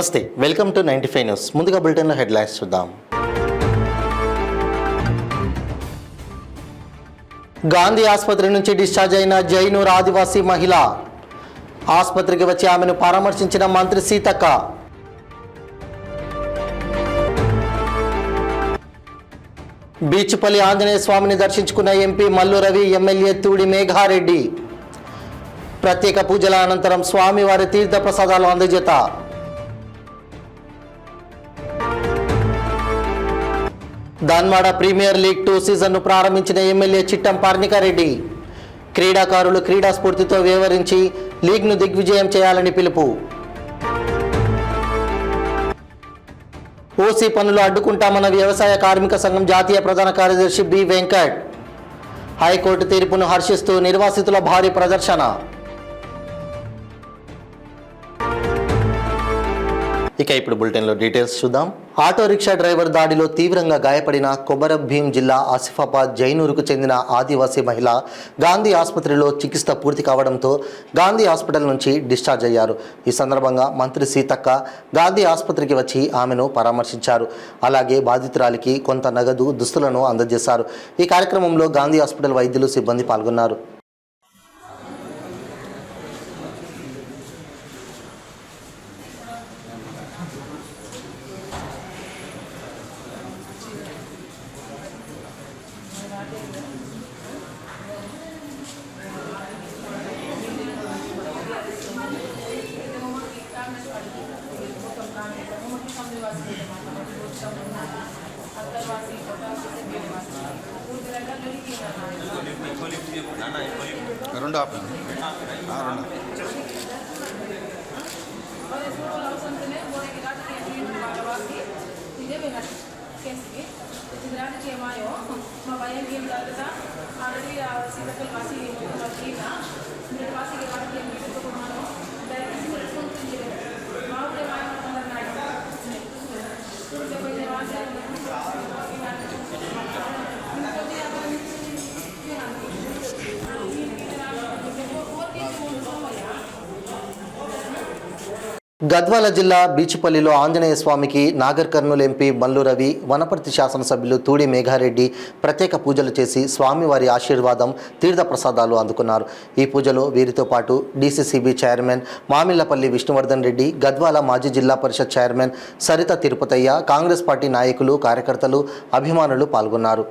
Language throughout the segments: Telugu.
నమస్తే, వెల్కమ్ టు 95 న్యూస్. ముందుగా బులెటిన్లో హెడ్లైన్స్ చూద్దాం. గాంధీ ఆసుపత్రి నుంచి డిశ్చార్జ్ అయిన జైనూర్ ఆదివాసీ మహిళ. ఆసుపత్రికి వచ్చి ఆమెను పరామర్శించిన మంత్రి సీతక్క. బీచ్పల్లి ఆంజనేయ స్వామిని దర్శించుకున్న ఎంపీ మల్లు రవి, ఎమ్మెల్యే తూడి మేఘారెడ్డి. ప్రత్యేక పూజల అనంతరం స్వామివారి తీర్థ ప్రసాదాలు అందజేత. దాన్వాడ ప్రీమియర్ లీగ్ 2 సీజన్ను ప్రారంభించిన ఎమ్మెల్యే చిట్టం పర్ణికారెడ్డి. క్రీడాకారులు క్రీడా స్ఫూర్తితో వ్యవహరించి లీగ్ను దిగ్విజయం చేయాలని పిలుపు. ఓసీ పనులు అడ్డుకుంటామన్న వ్యవసాయ కార్మిక సంఘం జాతీయ ప్రధాన కార్యదర్శి బి వెంకట్. హైకోర్టు తీర్పును హర్షిస్తూ నిర్వాసితుల భారీ ప్రదర్శన. ఇక ఇప్పుడు బులెటిన్లో డీటెయిల్స్ చూద్దాం. ఆటో రిక్షా డ్రైవర్ దాడిలో తీవ్రంగా గాయపడిన కొమరం భీం జిల్లా ఆసిఫాబాద్ జైనూరుకు చెందిన ఆదివాసీ మహిళ గాంధీ ఆసుపత్రిలో చికిత్స పూర్తి కావడంతో గాంధీ హాస్పిటల్ నుంచి డిశ్చార్జ్ అయ్యారు. ఈ సందర్భంగా మంత్రి సీతక్క గాంధీ ఆసుపత్రికి వచ్చి ఆమెను పరామర్శించారు. అలాగే బాధితురాలికి కొంత నగదు, దుస్తులను అందజేశారు. ఈ కార్యక్రమంలో గాంధీ హాస్పిటల్ వైద్యులు, సిబ్బంది పాల్గొన్నారు. రెండు గద్వాల జిల్లా బీచ్పల్లిలో ఆంజనేయ స్వామికి నాగర్ కర్నూలు ఎంపీ మల్లు రవి, వనపర్తి శాసనసభ్యులు తూడి మేఘారెడ్డి ప్రత్యేక పూజలు చేసి స్వామివారి ఆశీర్వాదం, తీర్థ ప్రసాదాలు అందుకున్నారు. ఈ పూజలో వీరితో పాటు డీసీసీబీ చైర్మన్ మామిళ్లపల్లి విష్ణువర్ధన్ రెడ్డి, గద్వాల మాజీ జిల్లా పరిషత్ చైర్మన్ సరిత తిరుపతయ్య, కాంగ్రెస్ పార్టీ నాయకులు, కార్యకర్తలు, అభిమానులు పాల్గొన్నారు.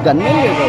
గన్నే లేదు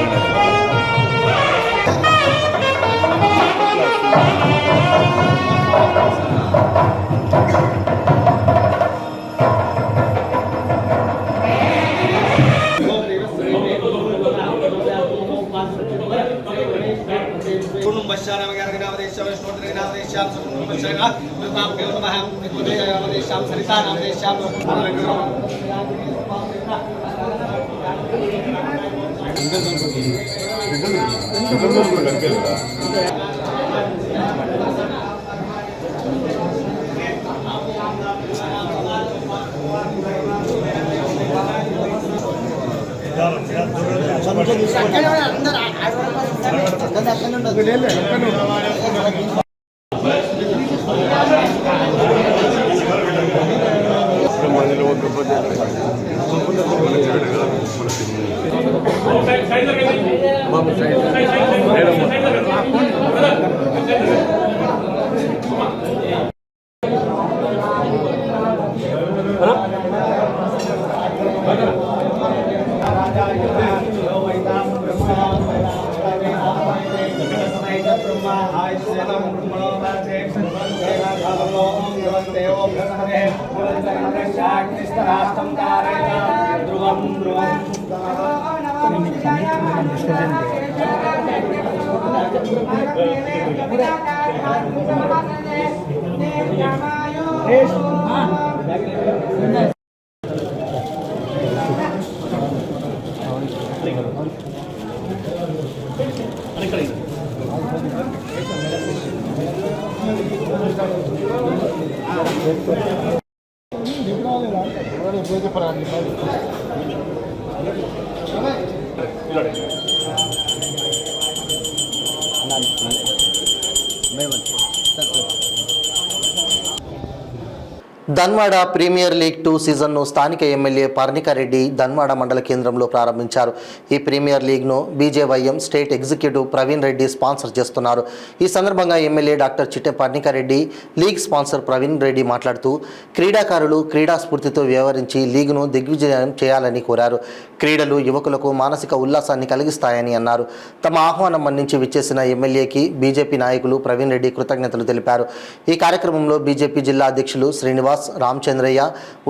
ధన్వాడ ప్రీమియర్ లీగ్ 2 సీజన్ను స్థానిక ఎమ్మెల్యే పర్ణికారెడ్డి ధన్వాడ మండల కేంద్రంలో ప్రారంభించారు. ఈ ప్రీమియర్ లీగ్ను BJYM state executive Praveen Reddy sponsor చేస్తున్నారు. ఈ సందర్భంగా MLA doctor Chitte Parnika Reddy league sponsor Praveen Reddy మాట్లాడుతూ క్రీడాకారులు క్రీడా స్ఫూర్తితో వ్యవహరించి లీగ్ను దిగ్విజయం చేయాలని కోరారు. క్రీడలు యువకులకు మానసిక ఉల్లాసాన్ని కలిగిస్తాయని అన్నారు. తమ ఆహ్వానం మన్నించి విచ్చేసిన ఎమ్మెల్యేకి బీజేపీ నాయకులు ప్రవీణ్ రెడ్డి కృతజ్ఞతలు తెలిపారు. ఈ కార్యక్రమంలో బీజేపీ జిల్లా అధ్యక్షులు శ్రీనివాస్, రామచంద్రయ్య,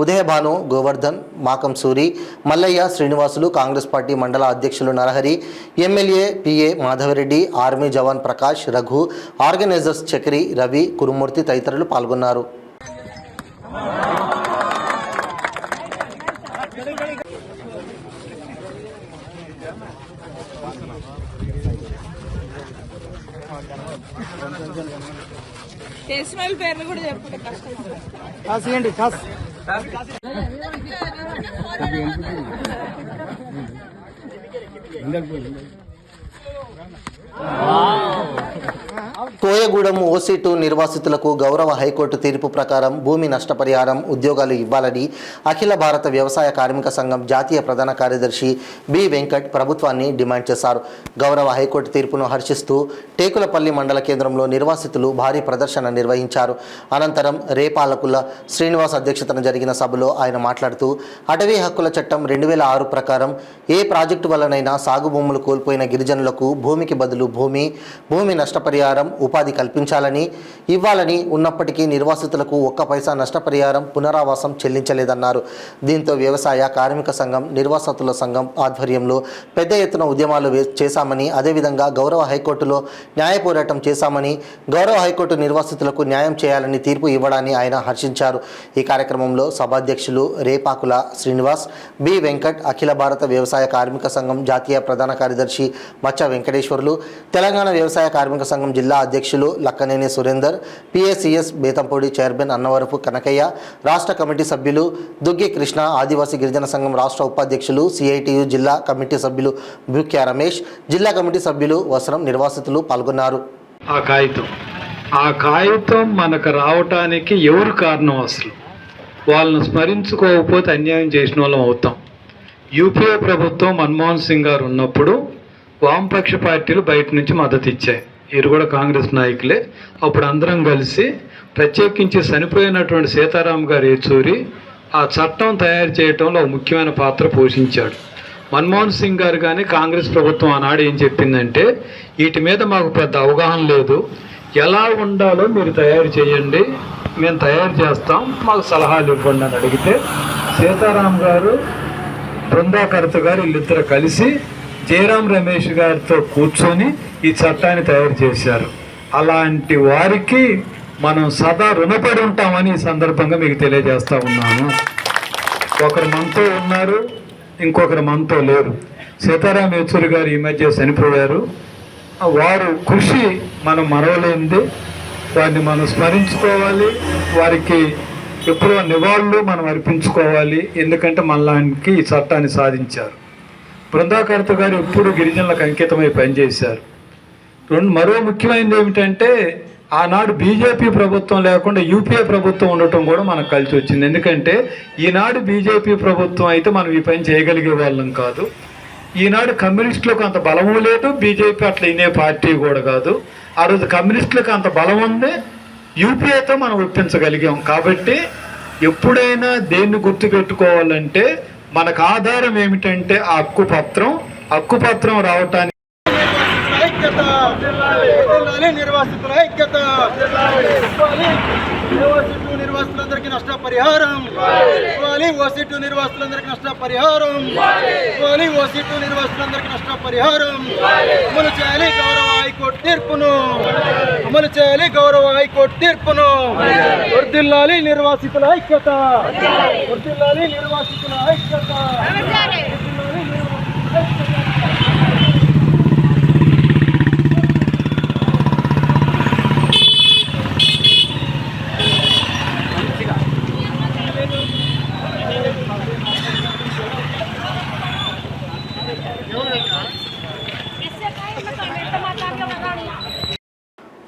ఉదయభాను, గోవర్ధన్, మాకం సూరి, మల్లయ్య, శ్రీనివాసులు, కాంగ్రెస్ పార్టీ మండల అధ్యక్షులు Narahari, MLA PA Madhavareddy, army jawan Prakash, Raghu, organisers Chakri, Ravi, Kurumurthy తదితరులు పాల్గొన్నారు. టెస్ట్మెల్ పేర్లు కూడా చెప్పుకుంటే కష్టం. కోయగూడెం ఓసీ2 నిర్వాసితులకు గౌరవ హైకోర్టు తీర్పు ప్రకారం భూమి నష్టపరిహారం, ఉద్యోగాలు ఇవ్వాలని అఖిల భారత వ్యవసాయ కార్మిక సంఘం జాతీయ ప్రధాన కార్యదర్శి బి వెంకట్ ప్రభుత్వాన్ని డిమాండ్ చేశారు. గౌరవ హైకోర్టు తీర్పును హర్షిస్తూ టేకులపల్లి మండల కేంద్రంలో నిర్వాసితులు భారీ ప్రదర్శన నిర్వహించారు. అనంతరం రేపాలకుల శ్రీనివాస్ అధ్యక్షతన జరిగిన సభలో ఆయన మాట్లాడుతూ అటవీ హక్కుల చట్టం 2006 ప్రకారం ఏ ప్రాజెక్టు వల్లనైనా సాగు భూములు కోల్పోయిన గిరిజనులకు భూమికి బదులు భూమి నష్టపరిహారం, ఉపాధి కల్పించాలని ఇవ్వాలని ఉన్నప్పటికీ నిర్వాసితులకు ఒక్క పైసా నష్టపరిహారం, పునరావాసం చెల్లించలేదన్నారు. దీంతో వ్యవసాయ కార్మిక సంఘం, నిర్వాసితుల సంఘం ఆధ్వర్యంలో పెద్ద ఎత్తున ఉద్యమాలు చేశామని, అదేవిధంగా గౌరవ హైకోర్టులో న్యాయ పోరాటం చేశామని, గౌరవ హైకోర్టు నిర్వాసితులకు న్యాయం చేయాలని తీర్పు ఇవ్వడాన్ని ఆయన హర్షించారు. ఈ కార్యక్రమంలో సభాధ్యక్షులు రేపాకుల శ్రీనివాస్, బి వెంకట్, అఖిల భారత వ్యవసాయ కార్మిక సంఘం జాతీయ ప్రధాన కార్యదర్శి మచ్చ వెంకటేశ్వర్లు, తెలంగాణ వ్యవసాయ కార్మిక సంఘం జిల్లా అధ్యక్షులు లక్కనేని సురేందర్, పిఏసిఎస్ బేతంపూడి చైర్మన్ అన్నవరపు కనకయ్య, రాష్ట్ర కమిటీ సభ్యులు దుగ్గి కృష్ణ, ఆదివాసీ గిరిజన సంఘం రాష్ట్ర ఉపాధ్యక్షులు, సిఐటియు జిల్లా కమిటీ సభ్యులు బుక్యా రమేష్, జిల్లా కమిటీ సభ్యులు వసరం, నిర్వాసితులు పాల్గొన్నారు. ఆ కాగితం మనకు రావటానికి ఎవరు కారణం? అసలు వాళ్ళను స్మరించుకోకపోతే అన్యాయం చేసిన వాళ్ళం అవుతాం. యూపీఏ ప్రభుత్వం మన్మోహన్ సింగ్ గారు ఉన్నప్పుడు వామపక్ష పార్టీలు బయట నుంచి మద్దతు ఇచ్చాయి. వీరు కూడా కాంగ్రెస్ నాయకులే. అప్పుడు అందరం కలిసి ప్రత్యేకించి చనిపోయినటువంటి సీతారాం గారు ఏచూరి ఆ చట్టం తయారు చేయడంలో ఒక ముఖ్యమైన పాత్ర పోషించాడు. మన్మోహన్ సింగ్ గారు కానీ కాంగ్రెస్ ప్రభుత్వం ఆనాడు ఏం చెప్పిందంటే, వీటి మీద మాకు పెద్ద అవగాహన లేదు, ఎలా ఉండాలో మీరు తయారు చేయండి, మేము తయారు చేస్తాం, మాకు సలహాలు ఇవ్వండి అని అడిగితే సీతారాం గారు, బృందాకర్త గారు వీళ్ళిద్దరు కలిసి జయరాం రమేష్ గారితో కూర్చొని ఈ చట్టాన్ని తయారు చేశారు. అలాంటి వారికి మనం సదా రుణపడి ఉంటామని ఈ సందర్భంగా మీకు తెలియజేస్తా ఉన్నాను. ఒకరు మనతో ఉన్నారు, ఇంకొకరు మనతో లేరు. సీతారాం యేచూరి గారు ఈ మధ్య చనిపోయారు. వారు కృషి మనం మరవలేనిది, వారిని మనం స్మరించుకోవాలి, వారికి ఎప్పుడో నివాళులు మనం అర్పించుకోవాలి. ఎందుకంటే మనలాంటి ఈ చట్టాన్ని సాధించారు. బృందాకర్త గారు ఎప్పుడు గిరిజనులకు అంకితమై పనిచేశారు. మరో ముఖ్యమైనది ఏమిటంటే, ఆనాడు బీజేపీ ప్రభుత్వం లేకుండా యూపీఏ ప్రభుత్వం ఉండటం కూడా మనకు కలిసి వచ్చింది. ఎందుకంటే ఈనాడు బీజేపీ ప్రభుత్వం అయితే మనం ఈ పని చేయగలిగే వాళ్ళం కాదు. ఈనాడు కమ్యూనిస్టులకు అంత బలము లేదు, బీజేపీ అట్లా ఇనే పార్టీ కూడా కాదు. ఆ రోజు కమ్యూనిస్టులకు అంత బలం ఉంది, యూపీఏతో మనం ఒప్పించగలిగాం. కాబట్టి ఎప్పుడైనా దేన్ని గుర్తుపెట్టుకోవాలంటే మనకు ఆధారం ఏమిటంటే ఆ హక్కుపత్రం రావటానికి నిర్వాసితుల ఐక్యత, నిర్వాసితులందరికీ నష్టపరిహారం ఇవ్వాలి, ఓసీ2 నిర్వాసితులందరికీ నష్టపరిహారం ఇవ్వాలి, ఓసీ2 నిర్వాసితులందరికీ నష్టపరిహారం అమలు చేయాలి. గౌరవ హైకోర్టు తీర్పును అమలు చేయాలి. గౌరవ హైకోర్టు తీర్పును వర్ధిల్లాలి. నిర్వాసితుల ఐక్యత, వర్ధిల్లాలి. నిర్వాసితుల ఐక్యత, వర్ధిల్లాలి. నిర్వాసితుల ఐక్యత.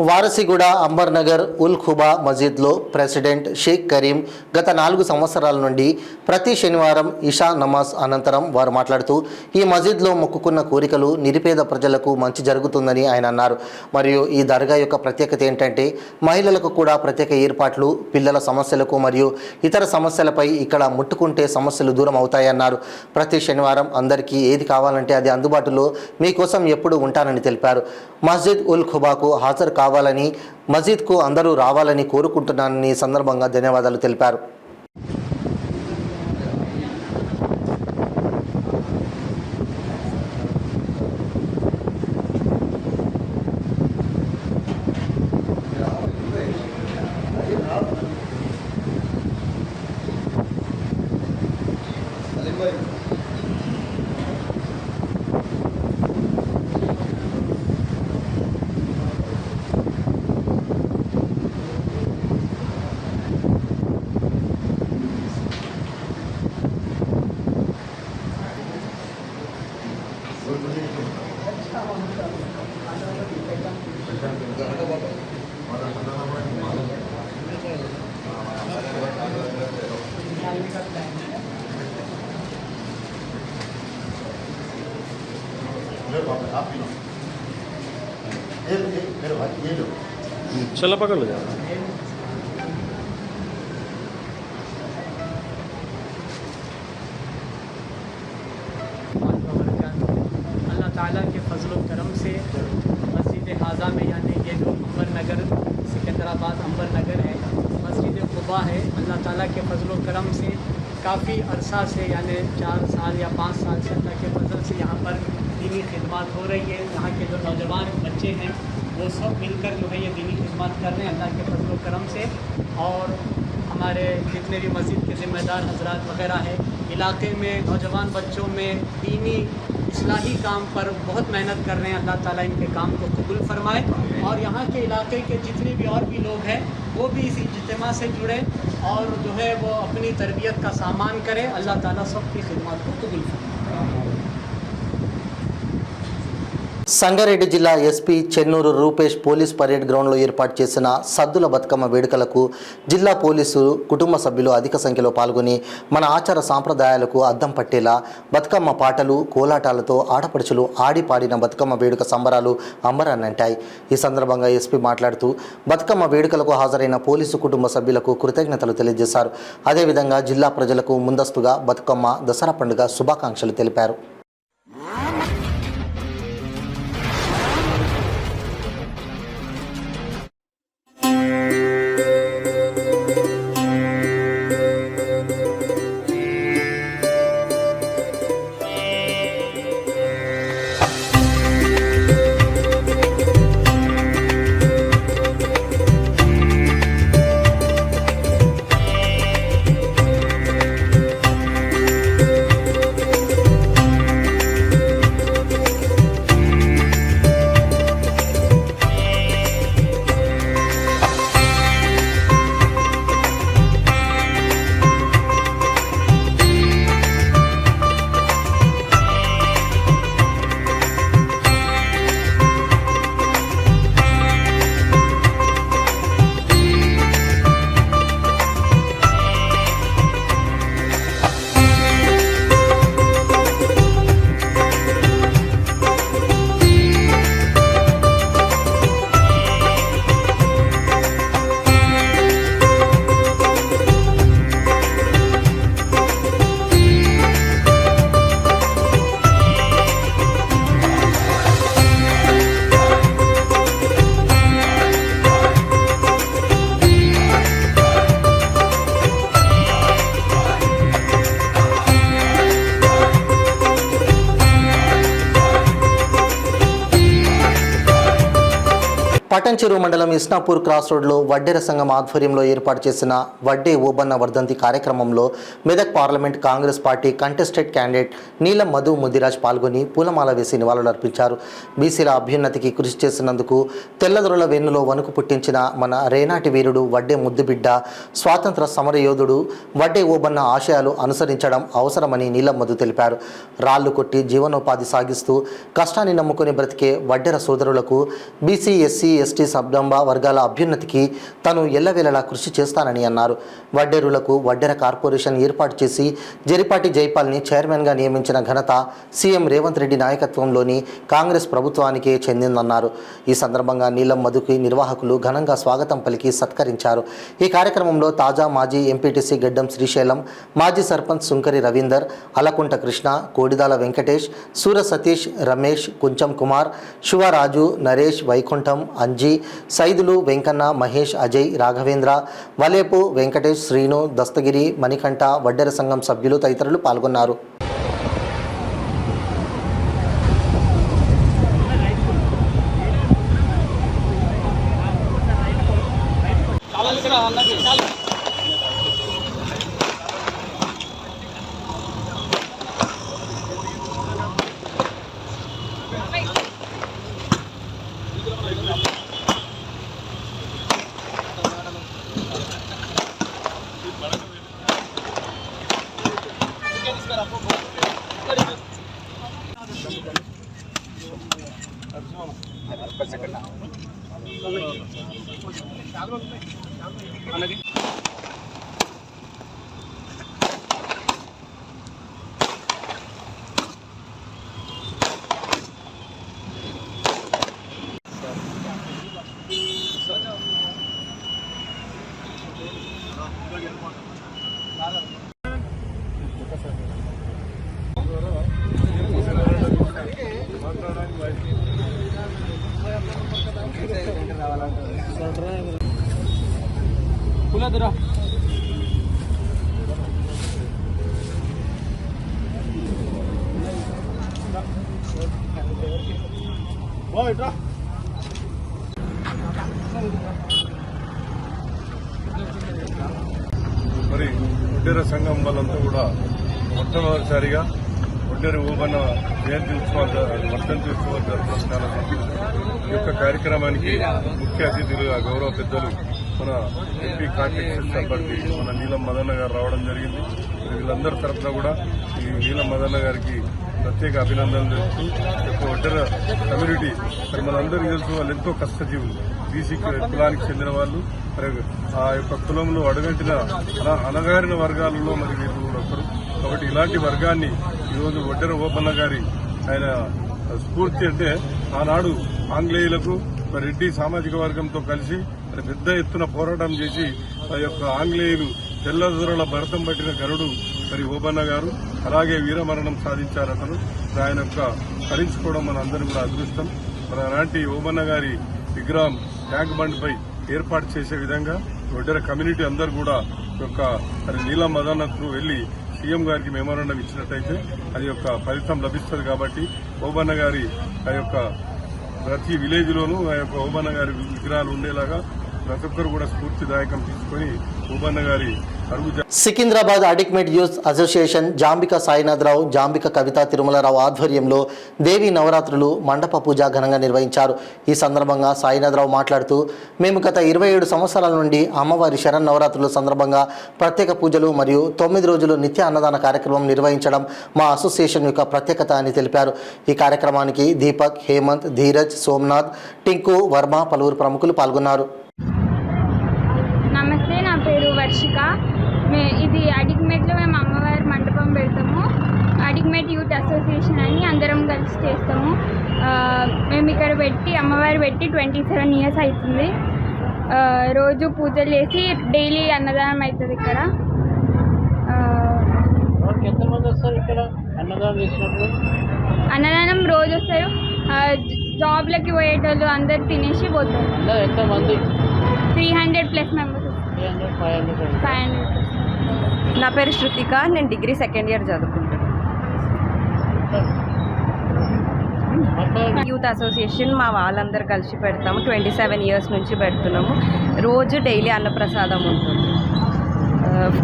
వారసిగూడ అంబర్నగర్ ఉల్ ఖుబా మసీద్లో ప్రెసిడెంట్ షేక్ కరీం గత 4 సంవత్సరాల నుండి ప్రతి శనివారం ఇషా నమాజ్ అనంతరం వారు మాట్లాడుతూ ఈ మసీద్లో మొక్కుకున్న కోరికలు నిరుపేద ప్రజలకు మంచి జరుగుతుందని ఆయన అన్నారు. మరియు ఈ దర్గా యొక్క ప్రత్యేకత ఏంటంటే మహిళలకు కూడా ప్రత్యేక ఏర్పాట్లు, పిల్లల సమస్యలకు మరియు ఇతర సమస్యలపై ఇక్కడ ముట్టుకుంటే సమస్యలు దూరం అవుతాయన్నారు. ప్రతి శనివారం అందరికీ ఏది కావాలంటే అది అందుబాటులో మీకోసం ఎప్పుడు ఉంటానని తెలిపారు. మస్జిద్ ఉల్ ఖుబాకు హాజరు కావాలని, మసీద్కు అందరూ రావాలని కోరుకుంటున్నానని సందర్భంగా ధన్యవాదాలు తెలిపారు. चलो पकड़ लो जा अल्लाह ताला के फजल व करम से मस्जिद हाजा में यानी ये जो अंबर नगर सिकंदराबाद अंबर नगर है, मस्जिद खुबा है, अल्लाह ताला के फजल व करम से काफ़ी अरसा से यानी 4 साल या 5 साल से अल्लाह के फजल से यहाँ पर दीनी खिदमत हो रही है. यहाँ के जो नौजवान बच्चे हैं वो सब मिलकर जो है ये दीनी खिदमत कर रहे हैं अल्लाह के फजल व करम से. और हमारे जितने भी मस्जिद के ज़िम्मेदार हजरात वगैरह हैं, इलाके में नौजवान बच्चों में दीनी इस्लाही काम पर बहुत मेहनत कर रहे हैं. अल्लाह ताला इनके काम को कबूल फरमाए. और यहाँ के इलाके के जितने भी और भी लोग हैं वो भी इस इज्तिमा से जुड़े और जो है वो अपनी तरबियत का सामान करें. अल्लाह ताला सबकी खिदमत को कबूल फरमाए. సంగారెడ్డి జిల్లా SP Chennur Rupesh police parade గ్రౌండ్లో ఏర్పాటు చేసిన సద్దుల బతుకమ్మ వేడుకలకు జిల్లా పోలీసులు కుటుంబ సభ్యులు అధిక సంఖ్యలో పాల్గొని మన ఆచార సాంప్రదాయాలకు అద్దం పట్టేలా బతుకమ్మ పాటలు, కోలాటాలతో ఆడపడుచులు ఆడిపాడిన బతుకమ్మ వేడుక సంబరాలు అంబరాన్నంటాయి. ఈ సందర్భంగా ఎస్పీ మాట్లాడుతూ బతుకమ్మ వేడుకలకు హాజరైన పోలీసు కుటుంబ సభ్యులకు కృతజ్ఞతలు తెలియజేశారు. అదేవిధంగా జిల్లా ప్రజలకు ముందస్తుగా బతుకమ్మ దసరా పండుగ శుభాకాంక్షలు తెలిపారు. పటంచెరు మండలం ఇస్నాపూర్ క్రాస్ రోడ్లో వడ్డేర సంఘం ఆధ్వర్యంలో ఏర్పాటు చేసిన వడ్డే ఓబన్న వర్ధంతి కార్యక్రమంలో Medak parliament Congress party contested candidate నీలం మధు ముదిరాజ్ పాల్గొని పూలమాల వేసి నివాళులర్పించారు. బీసీల అభ్యున్నతికి కృషి చేసినందుకు తెల్లదొరల వెన్నులో వణుకు పుట్టించిన మన రేనాటి వీరుడు వడ్డే ముద్దుబిడ్డ స్వాతంత్ర సమరయోధుడు వడ్డే ఓబన్న ఆశయాలు అనుసరించడం అవసరమని నీలం మధు తెలిపారు. రాళ్లు కొట్టి జీవనోపాధి సాగిస్తూ కష్టాన్ని నమ్ముకుని బ్రతికే వడ్డెర సోదరులకు బీసీ, ఎస్సీ, ఎస్టీ సబ్డంబ వర్గాల అభ్యున్నతికి తాను ఎల్లవేళలా కృషి చేస్తానని అన్నారు. వడ్డెరులకు వడ్డెర కార్పొరేషన్ ఏర్పాటు చేసి జరిపాటి జైపాల్ని చైర్మన్గా నియమించిన ఘనత సీఎం రేవంత్ రెడ్డి నాయకత్వంలోని కాంగ్రెస్ ప్రభుత్వానికే చెందిందన్నారు. ఈ సందర్భంగా నీలం మధుకి నిర్వాహకులు ఘనంగా స్వాగతం పలికి సత్కరించారు. ఈ కార్యక్రమంలో తాజా మాజీ ఎంపీటీసీ గడ్డం శ్రీశైలం, మాజీ సర్పంచ్ సుంకరి రవీందర్, అలకుంట కృష్ణ, కోడిదాల వెంకటేష్, సూర సతీష్, రమేష్, కుంచం కుమార్, శివరాజు, నరేష్, వైకుంఠం, అంజీ, సైదులు, వెంకన్న, మహేష్, అజయ్, రాఘవేంద్ర, వలేపు, వెంకటేష్, శ్రీను, దస్తగిరి, మణికంఠ, వడ్డెర సంఘం సభ్యులు తదితరులు పాల్గొన్నారు. మరి వడ్డెర సంఘం వాళ్ళంతా కూడా మొట్టమొదటిసారిగా వడ్డెర ఓబన్న జయంతి ఉత్సవాలు వర్ధంతి ఉత్సవాలు జరుపుకోవడానికి ఈ యొక్క కార్యక్రమానికి ముఖ్య అతిథులుగా గౌరవ పెద్దలు మన ఎంపీ కాంటెక్స్ అభ్యర్థి మన నీలం మదన్న గారు రావడం జరిగింది. వీళ్ళందరి తరఫున కూడా ఈ నీలం మదన్న గారికి ప్రత్యేక అభినందనలు తెలుస్తూ యొక్క వడ్డెర కమ్యూనిటీ మరి మనందరికీ తెలుసు వాళ్ళు ఎంతో కష్టజీవులు, బీసీ కులానికి చెందిన వాళ్ళు. మరి ఆ యొక్క కులంలో అడుగంటిన అణగారిన వర్గాలలో మరి వీళ్ళు కూడా ఒకరు. కాబట్టి ఇలాంటి వర్గాన్ని ఈరోజు వడ్డెర ఓబన్న గారి ఆయన స్ఫూర్తి అంటే ఆనాడు ఆంగ్లేయులకు రెడ్డి సామాజిక వర్గంతో కలిసి మరి పెద్ద ఎత్తున పోరాటం చేసి ఆ యొక్క ఆంగ్లేయులు తెల్లదొరల భరతం పట్టిన గరుడు మరి ఓబన్న గారు. అలాగే వీరమరణం సాధించారు అతను. ఆయన యొక్క స్మరించుకోవడం మన అందరం కూడా అదృష్టం. మన అలాంటి ఓబన్న గారి విగ్రహం ట్యాంక్ బండ్పై ఏర్పాటు చేసే విధంగా వడ్డెర కమ్యూనిటీ అందరూ కూడా యొక్క మరి నీలం మదన్నకు వెళ్లి సీఎం గారికి మెమోరాండం ఇచ్చినట్టయితే అది యొక్క ఫలితం లభిస్తుంది. కాబట్టి ఓబన్న గారి ఆ యొక్క ప్రతి విలేజ్ లోనూ ఆ యొక్క ఓబన్న గారి విగ్రహాలు ఉండేలాగా ప్రతి ఒక్కరు కూడా స్ఫూర్తిదాయకం తీసుకుని ఓబన్న గారి సికింద్రాబాద్ అడిక్మెట్ యూత్ అసోసియేషన్ జాంబిక సాయినాథరావు, జాంబిక కవిత తిరుమలరావు ఆధ్వర్యంలో దేవీ నవరాత్రులు మండప పూజ ఘనంగా నిర్వహించారు. ఈ సందర్భంగా సాయినాథరావు మాట్లాడుతూ, మేము గత 27 సంవత్సరాల నుండి అమ్మవారి శరణ్ నవరాత్రుల సందర్భంగా ప్రత్యేక పూజలు మరియు 9 రోజులు నిత్య అన్నదాన కార్యక్రమం నిర్వహించడం మా అసోసియేషన్ యొక్క ప్రత్యేకత అని తెలిపారు. ఈ కార్యక్రమానికి దీపక్, హేమంత్, ధీరజ్, సోమనాథ్, టింకు, వర్మ పలువురు ప్రముఖులు పాల్గొన్నారు. నమస్తే, నా పేరు వర్షిక. ఇది అడిగ్మెట్లో మేము అమ్మవారి మండపం పెడతాము. అడిగ్మెట్ యూత్ అసోసియేషన్ అని అందరం కలిసి చేస్తాము. మేము ఇక్కడ అమ్మవారి పెట్టి 27 ఇయర్స్ అవుతుంది. రోజు పూజలు చేసి డైలీ అన్నదానం అవుతుంది ఇక్కడ. ఎంతమంది వస్తారు ఇక్కడ అన్నదానం చేసినప్పుడు? అన్నదానం రోజు వస్తారు. జాబ్లకి పోయేటోళ్ళు అందరు తినేసి పోతారు. ఎంతమంది? 300+ మెంబర్స్. 500. నా పేరు శృతిక, నేను డిగ్రీ 2nd ఇయర్ చదువుకుంటాను. యూత్ అసోసియేషన్ మా వాళ్ళందరూ కలిసి పెడతాము. 27 ఇయర్స్ నుంచి పెడుతున్నాము. రోజు డైలీ అన్నప్రసాదం ఉంటుంది.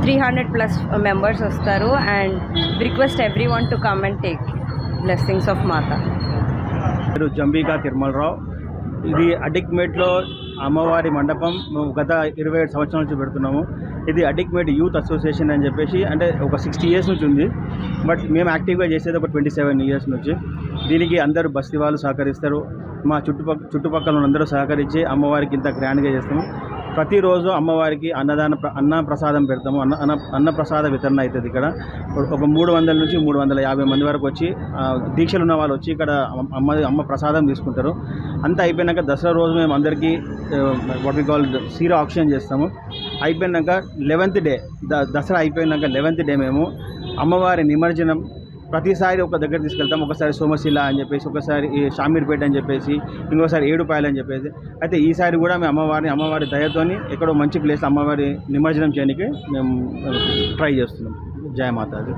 300+ మెంబర్స్ వస్తారు. And request every one to come and take blessings of Mata. పేరు జంబికా తిరుమలరావు. ఇది అడిక్మెట్లో అమ్మవారి మండపం గత 27 సంవత్సరాల నుంచి పెడుతున్నాము. ఇది అడిక్మెట్ యూత్ అసోసియేషన్ అని చెప్పేసి, అంటే ఒక 60 ఇయర్స్ నుంచి ఉంది. బట్ మేము యాక్టివ్గా చేసేది ఒక 27 ఇయర్స్ నుంచి. దీనికి అందరూ బస్తీ వాళ్ళు సహకరిస్తారు. మా చుట్టుపక్కల అందరూ సహకరించి అమ్మవారికి ఇంత గ్రాండ్గా చేస్తాము. ప్రతిరోజు అమ్మవారికి అన్న ప్రసాదం పెడతాము. అన్నప్రసాద వితరణ అవుతుంది. ఇక్కడ ఒక 300 నుంచి 350 మంది వరకు వచ్చి దీక్షలు ఉన్న వాళ్ళు వచ్చి ఇక్కడ అమ్మ ప్రసాదం తీసుకుంటారు. అంతా అయిపోయినాక దసరా రోజు మేము అందరికీ వాట్ వి కాల్ సీరా ఆక్షన్ చేస్తాము. అయిపోయినాక 11th డే దసరా అయిపోయినాక 11th డే మేము అమ్మవారి నిమజ్జనం ప్రతిసారి ఒక దగ్గర తీసుకెళ్తాం. ఒకసారి సోమశిల అని చెప్పేసి, ఒకసారి షామీర్పేట అని చెప్పేసి, ఇంకోసారి ఏడుపాయలు అని చెప్పేసి. అయితే ఈసారి కూడా మేము అమ్మవారి దయతోని ఎక్కడో మంచి ప్లేస్ అమ్మవారి నిమజ్జనం చేయడానికి మేము ట్రై చేస్తున్నాం. జయమాతాది.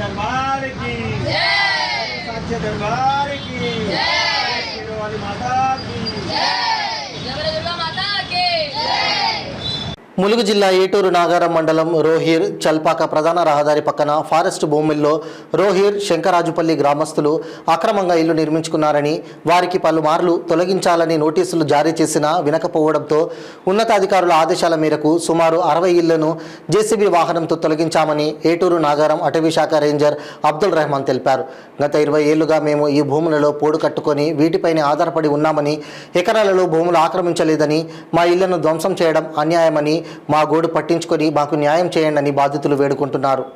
दरबार की जय, सच्चे दरबार की जय, शेरवाली माता की जय, दुर्गा माता की जय. ములుగు జిల్లా ఏటూరు నాగారం మండలం రోహిర్ చల్పాక ప్రధాన రహదారి పక్కన ఫారెస్ట్ భూముల్లో రోహిర్ శంకరాజుపల్లి గ్రామస్తులు అక్రమంగా ఇల్లు నిర్మించుకున్నారని, వారికి పలుమార్లు తొలగించాలని నోటీసులు జారీ చేసినా వినకపోవడంతో ఉన్నతాధికారుల ఆదేశాల మేరకు సుమారు 60 ఇళ్లను జేసీబీ వాహనంతో తొలగించామని ఏటూరు నాగారం అటవీ శాఖ రేంజర్ అబ్దుల్ రెహమాన్ తెలిపారు. గత 20 ఏళ్లుగా మేము ఈ భూములలో పోడు కట్టుకొని వీటిపైనే ఆధారపడి ఉన్నామని, ఎకరాలలో భూములు ఆక్రమించలేదని, మా ఇళ్లను ధ్వంసం చేయడం అన్యాయమని, మా గోడు పట్టించుకొని మాకు న్యాయం చేయండి అని బాధితులు వేడుకుంటున్నారు.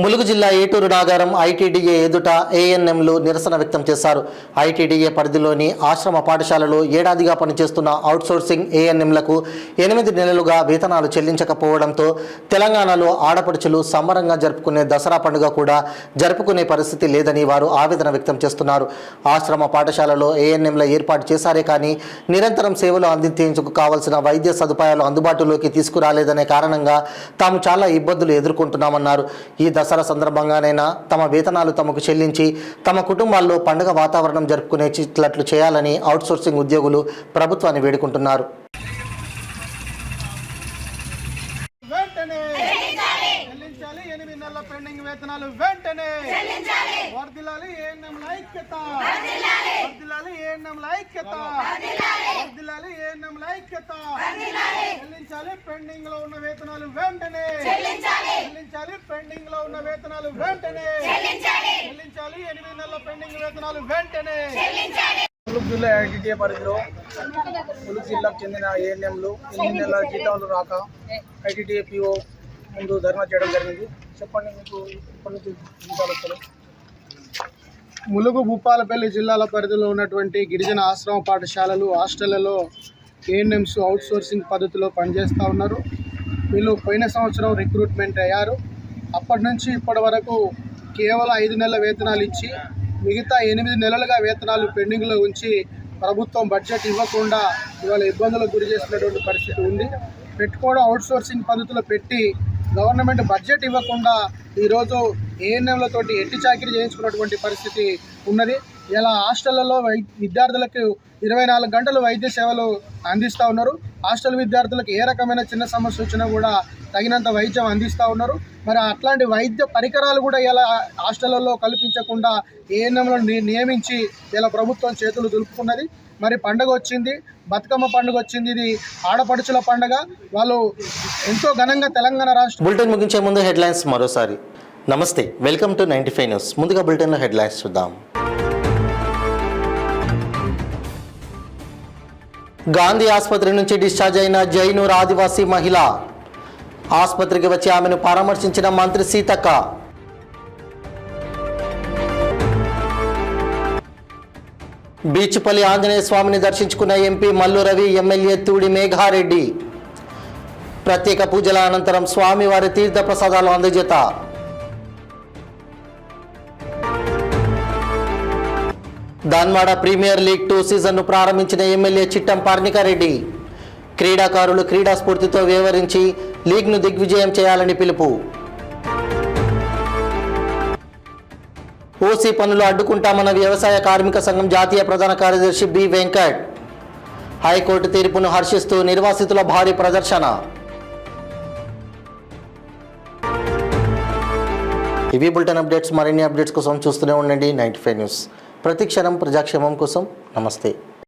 ములుగు జిల్లా ఏటూరు నాగారం ఐటీడీఏ ఎదుట ఏఎన్ఎంలు నిరసన వ్యక్తం చేశారు. ఐటీడీఏ పరిధిలోని ఆశ్రమ పాఠశాలలో ఏడాదిగా పనిచేస్తున్న అవుట్సోర్సింగ్ ఏఎన్ఎంలకు 8 నెలలుగా వేతనాలు చెల్లించకపోవడంతో తెలంగాణలో ఆడపడుచులు సంబరంగా జరుపుకునే దసరా పండుగ కూడా జరుపుకునే పరిస్థితి లేదని వారు ఆవేదన వ్యక్తం చేస్తున్నారు. ఆశ్రమ పాఠశాలలో ఏఎన్ఎంల ఏర్పాటు చేశారే కానీ నిరంతరం సేవలు అందించేందుకు కావాల్సిన వైద్య సదుపాయాలు అందుబాటులోకి తీసుకురాలేదనే కారణంగా తాము చాలా ఇబ్బందులు ఎదుర్కొంటున్నామన్నారు. ఈ దసరా సందర్భంగానైనా తమ వేతనాలు తమకు చెల్లించి తమ కుటుంబాల్లో పండుగ వాతావరణం జరుపుకునేట్లు చేయాలని అవుట్సోర్సింగ్ ఉద్యోగులు ప్రభుత్వాన్ని వేడుకుంటున్నారు. పెండింగ్ వేతనాలు వెంటనే వర్ధిల్లాలి ఏఎన్ఎంల ఐక్యత, వర్ధిల్లాలి ఏఎన్ఎంల ఐక్యత, వర్ధిల్లాలి ఏఎన్ఎంల ఐక్యత. చెల్లించాలి పెండింగ్ లో ఉన్న వేతనాలు వెంటనే, చెల్లించాలి పెండింగ్ లో ఉన్న వేతనాలు వెంటనే, చెల్లించాలి 8 నెలల పెండింగ్ వేతనాలు వెంటనే. ములుగు జిల్లా ఐటీడీఏ పరిధిలో ములుగు జిల్లాకు చెందిన ఏఎన్ఎంలు 8 నెలల జీతాలు రాక ఐటీడీఏ పిఓ ముందు ధర్నా చేయడం జరిగింది. చెప్పండి, మీకు ఇప్పటి నుంచి జీతాలు వస్తాయి? ములుగు భూపాలపల్లి జిల్లాల పరిధిలో ఉన్నటువంటి గిరిజన ఆశ్రమ పాఠశాలలు హాస్టళ్లలో ఏఎన్ఎంస్ అవుట్సోర్సింగ్ పద్ధతిలో పనిచేస్తూ ఉన్నారు. వీళ్ళు పోయిన సంవత్సరం రిక్రూట్మెంట్ అయ్యారు. అప్పటి నుంచి ఇప్పటి వరకు కేవలం 5 నెలల వేతనాలు ఇచ్చి మిగతా 8 నెలలుగా వేతనాలు పెండింగ్లో ఉంచి ప్రభుత్వం బడ్జెట్ ఇవ్వకుండా ఇవాళ ఇబ్బందులకు గురి చేసినటువంటి పరిస్థితి ఉంది. పెట్టుకోవడం అవుట్సోర్సింగ్ పద్ధతిలో పెట్టి గవర్నమెంట్ బడ్జెట్ ఇవ్వకుండా ఈరోజు ఏఎన్ఎంలతోటి ఎట్టి చాకిరీ చేయించుకున్నటువంటి పరిస్థితి ఉన్నది. ఇలా హాస్టళ్లలో విద్యార్థులకు 24 గంటలు వైద్య సేవలు అందిస్తూ ఉన్నారు. హాస్టల్ విద్యార్థులకు ఏ రకమైన చిన్న సమస్య వచ్చినా కూడా తగినంత వైద్యం అందిస్తూ ఉన్నారు. మరి అట్లాంటి వైద్య పరికరాలు కూడా ఇలా హాస్టళ్లలో కల్పించకుండా ఏఎన్ఎంలను నియమించి ఇలా ప్రభుత్వం చేతులు దులుపుకున్నది. మరి పండుగ వచ్చింది, బతుకమ్మ పండుగ వచ్చింది. ఇది ఆడపడుచుల పండుగ. వాళ్ళు ఎంతో ఘనంగా తెలంగాణ రాష్ట్ర బులెటిన్ ముగించే ముందు హెడ్లైన్స్ మరోసారి. నమస్తే, వెల్కమ్ టు 95 న్యూస్. ముందుగా బులెటిన్లో హెడ్లైన్స్ చూద్దాం. గాంధీ ఆసుపత్రి నుంచి డిశ్చార్జ్ అయిన జైనూర్ ఆదివాసీ మహిళ. ఆసుపత్రికి వచ్చి ఆమెను పరామర్శించిన మంత్రి సీతక్క. బీచ్పల్లి ఆంజనేయ స్వామిని దర్శించుకున్న ఎంపీ మల్లు రవి, ఎమ్మెల్యే తూడి మేఘారెడ్డి. ప్రత్యేక పూజల అనంతరం స్వామివారి తీర్థ ప్రసాదాలు అందజేత. దాన్వాడ ప్రీమియర్ లీగ్ 2 సీజన్ను ప్రారంభించిన ఎమ్మెల్యే చిట్టం పర్ణికారెడ్డి. క్రీడాకారులు క్రీడా స్ఫూర్తితో వ్యవహరించి లీగ్ను దిగ్విజయం చేయాలని పిలుపు. ఓసీ పనులు అడ్డుకుంటామన్న వ్యవసాయ కార్మిక సంఘం జాతీయ ప్రధాన కార్యదర్శి బి వెంకట్. హైకోర్టు తీర్పును హర్షిస్తూ నిర్వాసితుల భారీ ప్రదర్శన. ఇవి బులెటిన్ అప్డేట్స్. మరిన్ని అప్డేట్స్ కోసం చూస్తూనే ఉండండి 95 న్యూస్. ప్రతి క్షణం ప్రజాక్షేమం కోసం. నమస్తే.